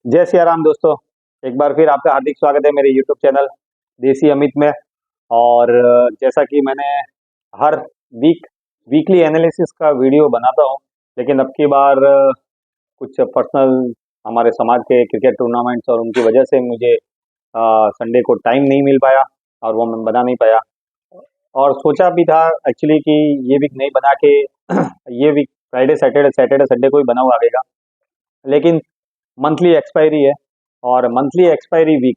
जय सिया राम दोस्तों। एक बार फिर आपका हार्दिक स्वागत है मेरे यूट्यूब चैनल देसी अमित में। और जैसा कि मैंने हर वीकली एनालिसिस का वीडियो बनाता हूँ, लेकिन अब की बार कुछ पर्सनल हमारे समाज के क्रिकेट टूर्नामेंट्स और उनकी वजह से मुझे संडे को टाइम नहीं मिल पाया और वो मैं बना नहीं पाया। और सोचा भी था एक्चुअली कि ये वीक नहीं बना के ये week Friday Saturday Saturday Sunday को ही बनाऊँ आगे का, लेकिन मंथली एक्सपायरी है और मंथली एक्सपायरी वीक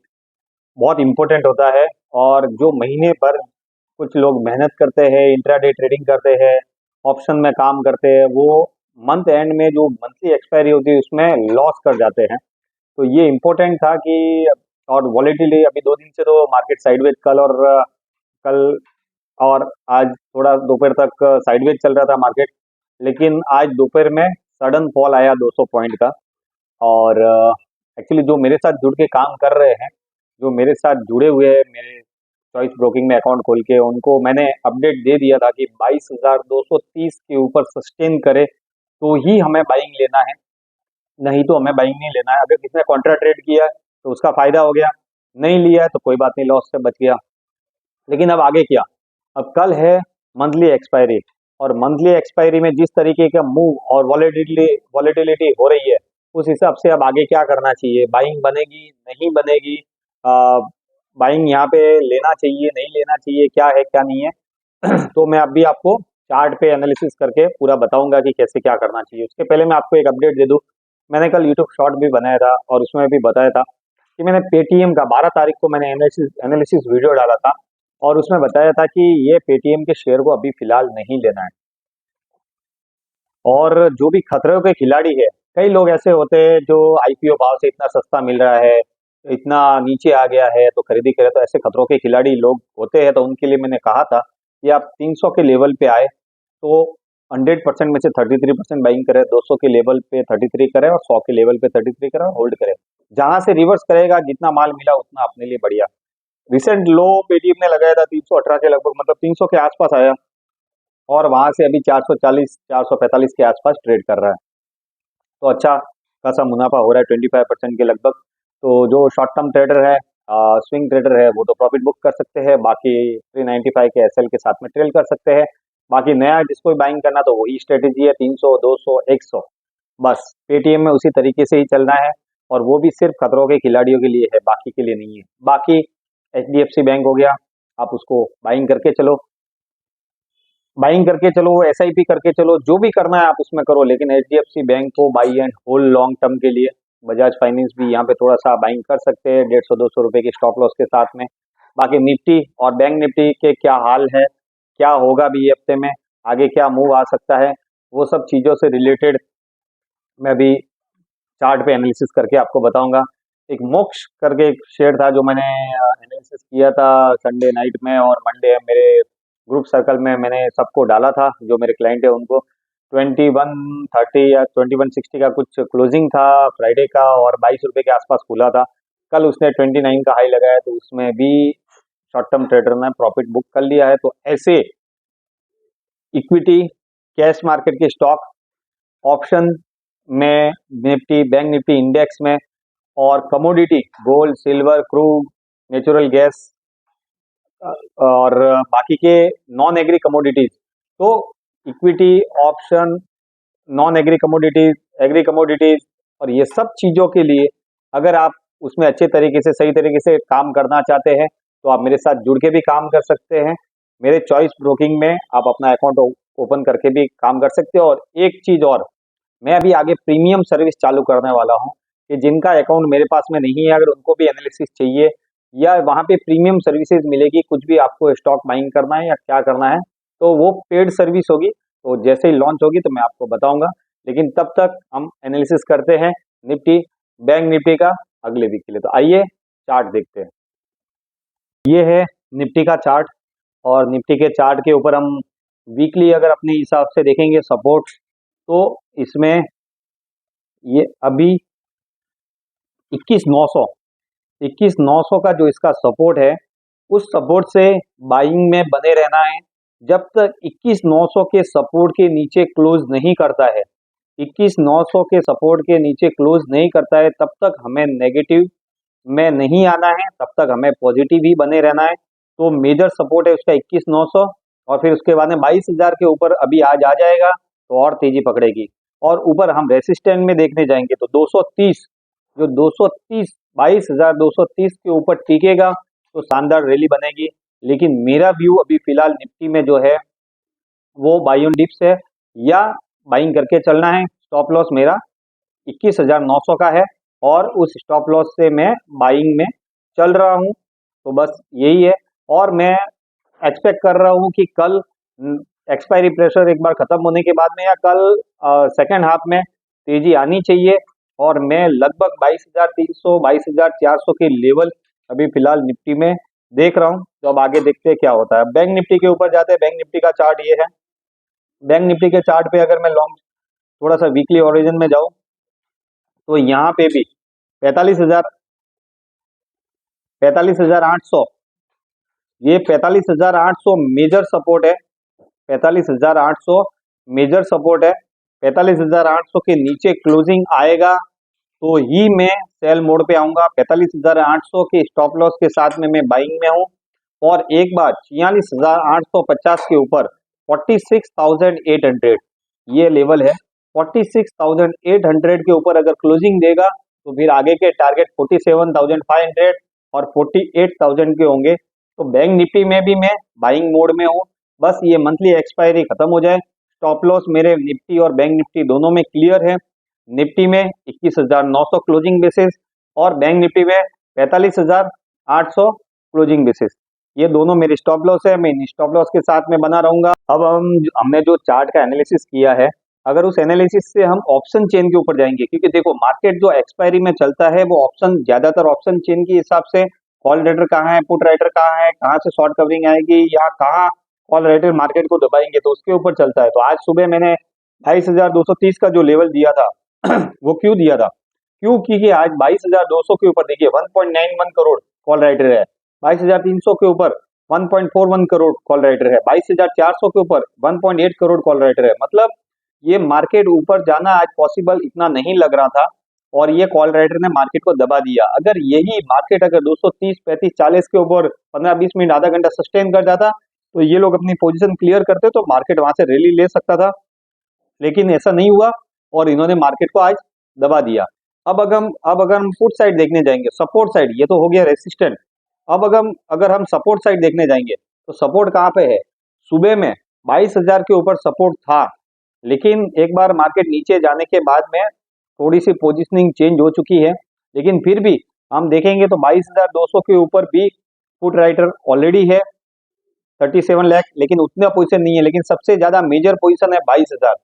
बहुत इंपॉर्टेंट होता है। और जो महीने भर कुछ लोग मेहनत करते हैं, इंट्राडे ट्रेडिंग करते हैं, ऑप्शन में काम करते हैं, वो मंथ एंड में जो मंथली एक्सपायरी होती है उसमें लॉस कर जाते हैं। तो ये इम्पोर्टेंट था कि और वॉलेटिलिटी अभी 2 दिन से तो मार्केट साइडवेज कल और आज थोड़ा दोपहर तक साइडवेज चल रहा था मार्केट, लेकिन आज दोपहर में सडन फॉल आया 200 पॉइंट का। और एक्चुअली जो मेरे साथ जुड़ के काम कर रहे हैं, जो मेरे साथ जुड़े हुए हैं मेरे चॉइस ब्रोकिंग में अकाउंट खोल के, उनको मैंने अपडेट दे दिया था कि 22,230 के ऊपर सस्टेन करे तो ही हमें बाइंग लेना है, नहीं तो हमें बाइंग नहीं लेना है। अगर किसी ने कॉन्ट्रा ट्रेड किया है तो उसका फायदा हो गया, नहीं लिया है तो कोई बात नहीं, लॉस से बच गया। लेकिन अब आगे क्या, अब कल है मंथली एक्सपायरी, और मंथली एक्सपायरी में जिस तरीके का मूव और वॉलेटिलिटी हो रही है, उस हिसाब से अब आगे क्या करना चाहिए, बाइंग बनेगी नहीं बनेगी, बाइंग यहाँ पे लेना चाहिए नहीं लेना चाहिए, क्या है क्या नहीं है। तो मैं अभी आपको चार्ट पे एनालिसिस करके पूरा बताऊंगा कि कैसे क्या करना चाहिए। उसके पहले मैं आपको एक अपडेट दे दूं, मैंने कल यूट्यूब शॉर्ट भी बनाया था और उसमें भी बताया था कि मैंने पेटीएम का 12 तारीख को मैंने एनालिसिस वीडियो डाला था और उसमें बताया था कि ये पेटीएम के शेयर को अभी फिलहाल नहीं लेना है। और जो भी खतरों के खिलाड़ी है, कई लोग ऐसे होते हैं जो आईपीओ भाव से इतना सस्ता मिल रहा है, इतना नीचे आ गया है तो खरीदी करे, तो ऐसे खतरों के खिलाड़ी लोग होते हैं। तो उनके लिए मैंने कहा था कि आप 300 के लेवल पे आए तो 100% में से 33% बाइंग करे, 200 के लेवल पे 33 करे और 100 के लेवल पे 33 करे और होल्ड करे। जहां से रिवर्स करेगा, जितना माल मिला उतना अपने लिए बढ़िया। रिसेंट लो पेटीएम ने लगाया था 318 के लगभग, मतलब 300 के आसपास आया और वहां से अभी 440 445 के आसपास ट्रेड कर रहा है। तो अच्छा खासा मुनाफा हो रहा है 25% के लगभग। तो जो शॉर्ट टर्म ट्रेडर है, स्विंग ट्रेडर है, वो तो प्रॉफिट बुक कर सकते हैं, बाकी 395 के एसएल के साथ में ट्रेल कर सकते हैं। बाकी नया जिसको भी बाइंग करना तो वही स्ट्रेटेजी है, 300 200 100, बस पेटीएम में उसी तरीके से ही चलना है। और वो भी सिर्फ खतरों के खिलाड़ियों के लिए है, बाकी के लिए नहीं है। बाकी एचडीएफसी बैंक हो गया, आप उसको बाइंग करके चलो, बाइंग करके चलो, एसआईपी करके चलो, जो भी करना है आप उसमें करो, लेकिन एचडीएफसी बैंक को buy and hold long term के लिए। बजाज फाइनेंस भी यहाँ पे थोड़ा सा बाइंग कर सकते हैं 150-200 रुपए की स्टॉप लॉस के साथ में। बाकी निफ्टी और बैंक निफ्टी के क्या हाल है, क्या होगा भी ये हफ्ते में, आगे क्या मूव आ सकता है, वो सब चीज़ों से रिलेटेड मैं भी चार्ट पे एनालिसिस करके आपको बताऊंगा। एक मोक्ष करके एक शेयर था जो मैंने एनालिसिस किया था संडे नाइट में, और मंडे मेरे ग्रुप सर्कल में मैंने सबको डाला था, जो मेरे क्लाइंट है उनको। 2130 या 2160 का कुछ क्लोजिंग था फ्राइडे का, और 22 रुपये के आसपास खुला था। कल उसने 29 का हाई लगाया, तो उसमें भी शॉर्ट टर्म ट्रेडर ने प्रॉफिट बुक कर लिया है। तो ऐसे इक्विटी, कैश मार्केट के स्टॉक, ऑप्शन में निफ्टी, बैंक निफ्टी इंडेक्स में, और commodity gold silver crude natural gas, और बाकी के नॉन एग्री कमोडिटीज, तो equity, option, non agree commodities, agree commodities, और ये सब चीजों के लिए अगर आप उसमें अच्छे तरीके से सही तरीके से काम करना चाहते हैं तो आप मेरे साथ जुड़ के भी काम कर सकते हैं। मेरे चॉइस ब्रोकिंग में आप अपना अकाउंट ओपन करके भी काम कर सकते हो। और एक चीज और, मैं अभी आगे प्रीमियम सर्विस चालू करने वाला हूँ कि जिनका अकाउंट मेरे पास में नहीं है, अगर उनको भी एनालिसिस चाहिए या वहाँ पे प्रीमियम सर्विसेज मिलेगी, कुछ भी आपको स्टॉक बाइंग करना है या क्या करना है, तो वो पेड सर्विस होगी। तो जैसे ही लॉन्च होगी तो मैं आपको बताऊंगा, लेकिन तब तक हम एनालिसिस करते हैं निफ्टी, बैंक निफ्टी का अगले वीक के लिए। तो आइए चार्ट देखते हैं। ये है निफ्टी का चार्ट, और निफ्टी के चार्ट के ऊपर हम वीकली अगर अपने हिसाब से देखेंगे सपोर्ट, तो इसमें ये अभी 21,900 21,900 का जो इसका सपोर्ट है, उस सपोर्ट से बाइंग में बने रहना है। जब तक 21,900 के सपोर्ट के नीचे क्लोज नहीं करता है, 21,900 के सपोर्ट के नीचे क्लोज नहीं करता है तब तक हमें नेगेटिव में नहीं आना है, तब तक हमें पॉजिटिव ही बने रहना है। तो मेजर सपोर्ट है उसका 21,900 और फिर उसके बाद में 22,000 के ऊपर अभी आज आ जाएगा तो और तेजी पकड़ेगी। और ऊपर हम रेसिस्टेंट में देखने जाएंगे तो 230, जो 230 22,230 के ऊपर टिकेगा तो शानदार रैली बनेगी। लेकिन मेरा व्यू अभी फिलहाल निफ्टी में जो है वो बाई ऑन डिप्स है या बाइंग करके चलना है। स्टॉप लॉस मेरा 21,900 का है और उस स्टॉप लॉस से मैं बाइंग में चल रहा हूं। तो बस यही है और मैं एक्सपेक्ट कर रहा हूं कि कल एक्सपायरी प्रेशर एक बार खत्म होने के बाद में या कल सेकेंड हाफ में तेजी आनी चाहिए और मैं लगभग 22,300 22,400 के लेवल अभी फिलहाल निफ्टी में देख रहा हूं। तो अब आगे देखते हैं क्या होता है। बैंक निफ्टी के ऊपर जाते हैं। बैंक निफ्टी का चार्ट ये है। बैंक निफ्टी के चार्ट पे अगर मैं लॉन्ग थोड़ा सा वीकली ओरिजिन में जाऊं तो यहाँ पे भी 45,800 ये 45,800 मेजर सपोर्ट है। 45,800 मेजर सपोर्ट है। 45,800 के नीचे क्लोजिंग आएगा तो ही मैं सेल मोड पे आऊंगा। 45,800 के स्टॉप लॉस के साथ में मैं बाइंग में हूं और एक बार 46,850 के ऊपर 46,800 ये लेवल है। 46,800 के ऊपर अगर क्लोजिंग देगा तो फिर आगे के टारगेट 47,500 और 48,000 के होंगे। तो बैंक निफ्टी में भी मैं बाइंग मोड में हूँ। बस ये मंथली एक्सपायरी खत्म हो जाए। स्टॉप लॉस मेरे निफ्टी और बैंक निफ्टी दोनों में क्लियर है। निफ्टी में 21,900 क्लोजिंग बेसिस और बैंक निफ्टी में 45,800 क्लोजिंग बेसिस। ये दोनों मेरे स्टॉप लॉस है। मैं इन स्टॉप लॉस के साथ में बना रहूंगा। अब हमने जो चार्ट का एनालिसिस किया है, अगर उस एनालिसिस से हम ऑप्शन चेन के ऊपर जाएंगे, क्योंकि देखो मार्केट जो एक्सपायरी में चलता है वो ऑप्शन ज्यादातर ऑप्शन चेन के हिसाब से कॉल राइटर कहाँ है, पुट राइटर कहाँ है, कहाँ से शॉर्ट कवरिंग आएगी या कहाँ कॉल राइटर मार्केट को दबाएंगे तो उसके ऊपर चलता है। तो आज सुबह मैंने 22,230 का जो लेवल दिया था वो क्यों दिया था? क्यों? क्योंकि आज 22,200 के ऊपर देखिए 1.91 करोड़ कॉल राइटर है। 22,300 के ऊपर 1.41 करोड़ कॉल राइटर है। 22,400 के ऊपर 1.8 करोड़ कॉल राइटर है। मतलब ये मार्केट ऊपर जाना आज पॉसिबल इतना नहीं लग रहा था और ये कॉल राइटर ने मार्केट को दबा दिया। अगर यही मार्केट अगर 230, 35, 40 के ऊपर 15-20 मिनट आधा घंटा सस्टेन कर जाता तो ये लोग अपनी पोजीशन क्लियर करते तो मार्केट वहां से रैली ले सकता था, लेकिन ऐसा नहीं हुआ और इन्होंने मार्केट को आज दबा दिया। अब अगर हम पुट साइड देखने जाएंगे, सपोर्ट साइड, ये तो हो गया रेसिस्टेंट। अब अगर हम सपोर्ट साइड देखने जाएंगे तो सपोर्ट कहाँ पे है? सुबह में 22,000 के ऊपर सपोर्ट था, लेकिन एक बार मार्केट नीचे जाने के बाद में थोड़ी सी पोजीशनिंग चेंज हो चुकी है। लेकिन फिर भी हम देखेंगे तो 22,200 के ऊपर भी पुट राइटर ऑलरेडी है 37 लाख, लेकिन उतना पोजीशन नहीं है। लेकिन सबसे ज्यादा मेजर पोजीशन है 22,000।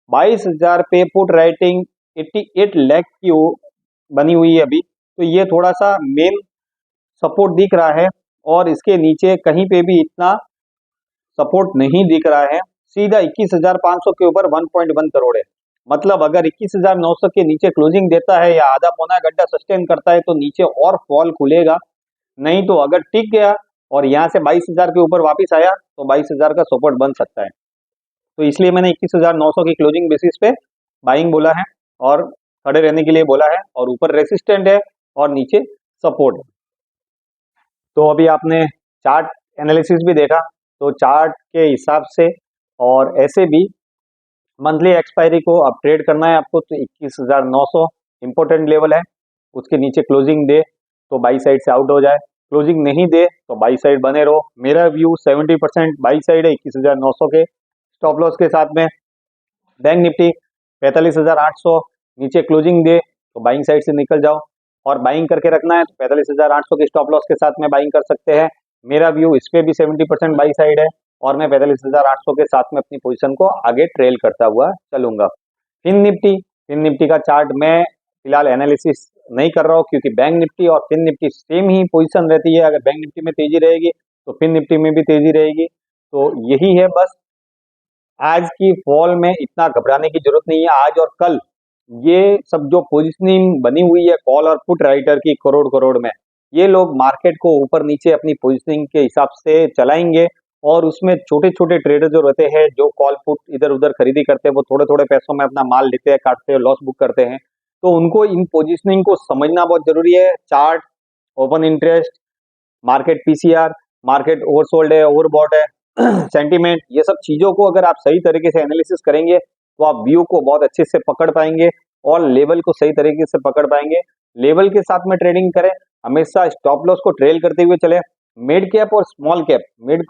22,000 पे पुट राइटिंग 88 लाख की बनी हुई है अभी। तो ये थोड़ा सा मेन सपोर्ट दिख रहा है और इसके नीचे कहीं पे भी इतना सपोर्ट नहीं दिख रहा है। सीधा 21,500 के ऊपर 1.1 करोड़ है। मतलब अगर 21,900 के नीचे क्लोजिंग देता है या आधा पौना घंटा सस्टेन करता है तो नीचे और फॉल खुलेगा। नहीं तो अगर टिक गया और यहाँ से 22,000 के ऊपर वापस आया तो 22,000 का सपोर्ट बन सकता है। तो इसलिए मैंने 21,900 की क्लोजिंग बेसिस पे बाइंग बोला है और खड़े रहने के लिए बोला है और ऊपर रेसिस्टेंट है और नीचे सपोर्ट है। तो अभी आपने चार्ट एनालिसिस भी देखा, तो चार्ट के हिसाब से और ऐसे भी मंथली एक्सपायरी को अब ट्रेड करना है आपको तो 21,900 इंपॉर्टेंट लेवल है। उसके नीचे क्लोजिंग दे तो बाई साइड से आउट हो जाए, क्लोजिंग नहीं दे तो बाई साइड बने रहो। मेरा व्यू 70% बाई साइड है 21,900 के स्टॉप लॉस के साथ में। बैंक निफ्टी 45,800 नीचे क्लोजिंग दे तो बाइंग साइड से निकल जाओ और बाइंग करके रखना है तो 45,800 के स्टॉप लॉस के साथ में बाइंग कर सकते हैं। मेरा व्यू इस पे भी 70% बाई साइड है और मैं 45,800 के साथ में अपनी पोजीशन को आगे ट्रेल करता हुआ चलूंगा। फिन निफ्टी का चार्ट मैं फिलहाल एनालिसिस नहीं कर रहा हूँ क्योंकि बैंक निफ्टी और फिन निफ्टी सेम ही पोजीशन रहती है। अगर बैंक निफ्टी में तेजी रहेगी तो फिन निफ्टी में भी तेजी रहेगी। तो यही है बस। आज की फॉल में इतना घबराने की जरूरत नहीं है। आज और कल ये सब जो पोजीशनिंग बनी हुई है कॉल और पुट राइटर की करोड़ करोड़ में, ये लोग मार्केट को ऊपर नीचे अपनी पोजीशनिंग के हिसाब से चलाएंगे और उसमें छोटे छोटे ट्रेडर जो रहते हैं, जो कॉल पुट इधर उधर खरीदी करते हैं, वो थोड़े थोड़े पैसों में अपना माल लेते हैं, काटते हैं, लॉस बुक करते हैं। तो उनको इन पोजिशनिंग को समझना बहुत जरूरी है। Chart, open interest, market PCR, market oversold है, ओवरबॉट है, सेंटीमेंट, ये सब चीजों को अगर आप सही तरीके से एनालिसिस करेंगे तो आप व्यू को बहुत अच्छे से पकड़ पाएंगे और लेवल को सही तरीके से पकड़ पाएंगे। लेवल के साथ में ट्रेडिंग करें, हमेशा स्टॉप लॉस को ट्रेल करते हुए चले। मिड कैप और स्मॉल कैप, मिड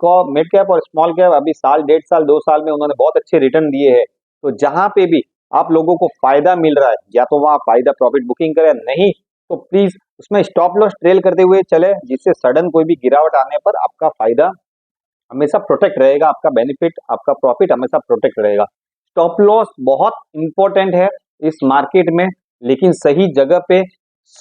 कैप और स्मॉल कैप अभी साल, 1.5 साल, 2 साल में उन्होंने बहुत अच्छे रिटर्न दिए हैं। तो जहां पे भी आप लोगों को फायदा मिल रहा है, या तो वहां फायदा प्रॉफिट बुकिंग करें, नहीं तो प्लीज उसमें स्टॉप लॉस ट्रेल करते हुए चले, जिससे सडन कोई भी गिरावट आने पर आपका फायदा हमेशा प्रोटेक्ट रहेगा, आपका बेनिफिट, आपका प्रॉफिट हमेशा प्रोटेक्ट रहेगा। स्टॉप लॉस बहुत इंपॉर्टेंट है इस मार्केट में, लेकिन सही जगह पे,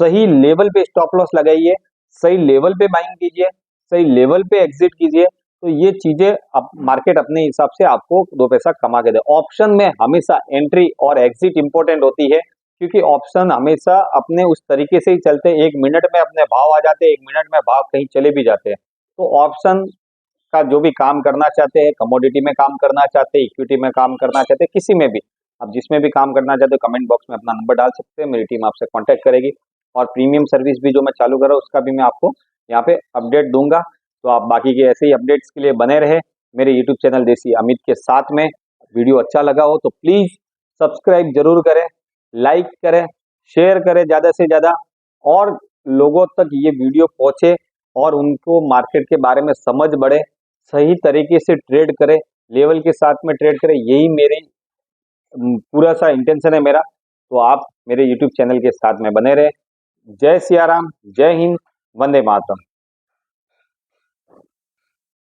सही लेवल पे स्टॉप लॉस लगाइए, सही लेवल पे बाइंग कीजिए, सही लेवल पे एग्जिट कीजिए। तो ये चीजें अब मार्केट अपने हिसाब से आपको दो पैसा कमा के दे। ऑप्शन में हमेशा एंट्री और एग्जिट इंपॉर्टेंट होती है, क्योंकि ऑप्शन हमेशा अपने उस तरीके से ही चलते हैं, 1 मिनट में अपने भाव आ जाते हैं, 1 मिनट में भाव कहीं चले भी जाते हैं। तो ऑप्शन का जो भी काम करना चाहते हैं, कमोडिटी में काम करना चाहते हैं, इक्विटी में काम करना चाहते हैं, किसी में भी आप जिसमें भी काम करना चाहते हो, कमेंट बॉक्स में अपना नंबर डाल सकते हैं, मेरी टीम आपसे कांटेक्ट करेगी। और प्रीमियम सर्विस भी जो मैं चालू कर रहा हूँ उसका भी मैं आपको यहाँ पे अपडेट दूंगा। तो आप बाकी के ऐसे ही अपडेट्स के लिए बने रहे मेरे यूट्यूब चैनल देसी अमित के साथ में। वीडियो अच्छा लगा हो तो प्लीज सब्सक्राइब जरूर करें, लाइक करें, शेयर करें ज्यादा से ज्यादा, और लोगों तक ये वीडियो पहुंचे और उनको मार्केट के बारे में समझ बढ़े, सही तरीके से ट्रेड करें, लेवल के साथ में ट्रेड करें, यही मेरी पूरा सा इंटेंशन है मेरा। तो आप मेरे यूट्यूब चैनल के साथ में बने रहे। जय सिया राम, जय हिंद, वंदे मातरम।